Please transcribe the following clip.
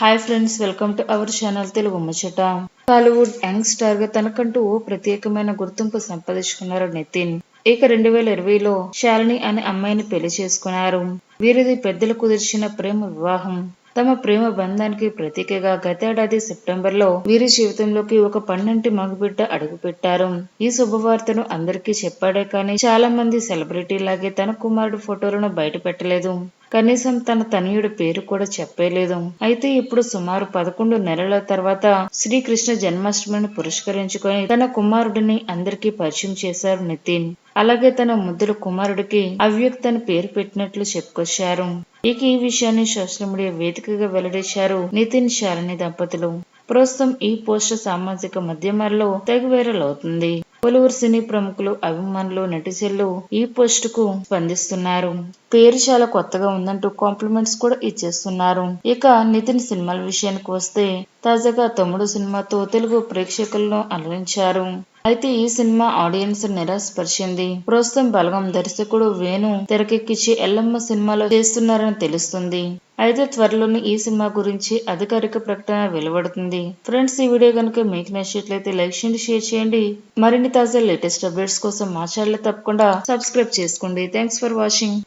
Hi friends, welcome to our channel Telugu ముచ్చట. Tollywood young star గా తనకంటూ ఓ ప్రత్యేకమైన గుర్తింపు సంపాదించుకున్నారు నితిన్. ఇక 2020లో శాలిని అనే అమ్మాయిని పెళ్లి చేసుకున్నారు. వీరిది పెద్దలు కుదిర్చిన ప్రేమ వివాహం. తమ ప్రేమ బంధానికి ప్రతీకగా గతేడాది సెప్టెంబర్లో వీరి జీవితంలోకి ఒక పన్నంటి మగబిడ్డ అడుగుపెట్టారు. ఈ శుభవార్తను అందరికీ చెప్పాడే కానీ చాలా మంది సెలబ్రిటీలాగే తన కుమారుడు ఫోటోలను బయట పెట్టలేదు. కనీసం తన తనయుడి పేరు కూడా చెప్పలేదు. అయితే ఇప్పుడు సుమారు 11 నెలల తర్వాత శ్రీకృష్ణ జన్మాష్టమిని పురస్కరించుకొని తన కుమారుడిని అందరికీ పరిచయం చేశారు నితిన్. అలాగే తన ముద్దుల కుమారుడికి అవ్యక్త్ అని పేరు పెట్టినట్లు చెప్పుకొచ్చారు. ఇక ఈ విషయాన్ని సోషల్ మీడియా వేదికగా వెల్లడించారు నితిన్ శాలిని దంపతులు. ప్రస్తుతం ఈ పోస్ట్ సామాజిక మాధ్యమాల్లో తెగ వైరల్ అవుతుంది. పలువురు సినీ ప్రముఖులు, అభిమానులు, నెటిజన్లు ఈ పోస్ట్ కు స్పందిస్తున్నారు. పేరు చాలా కొత్తగా ఉందంటూ కాంప్లిమెంట్స్ కూడా ఇచ్చేస్తున్నారు. ఇక నితిన్ సినిమాల విషయానికి వస్తే తాజాగా తమ్ముడు సినిమాతో తెలుగు ప్రేక్షకులను అలరించారు. అయితే ఈ సినిమా ఆడియన్స్ నిరాశపరిచింది. ప్రస్తుతం బలగం దర్శకుడు వేణు తెరకెక్కించి ఎల్లమ్మ సినిమాలో చేస్తున్నారని తెలుస్తుంది. అయితే త్వరలోనే ఈ సినిమా గురించి అధికారిక ప్రకటన వెలువడుతుంది. ఫ్రెండ్స్, ఈ వీడియో కనుక మీకు నచ్చినట్లయితే లైక్ చేయండి, షేర్ చేయండి. మరిన్ని తాజా లేటెస్ట్ అప్డేట్స్ కోసం మా ఛానల్ తప్పకుండా సబ్స్క్రైబ్ చేసుకోండి. Thanks for watching.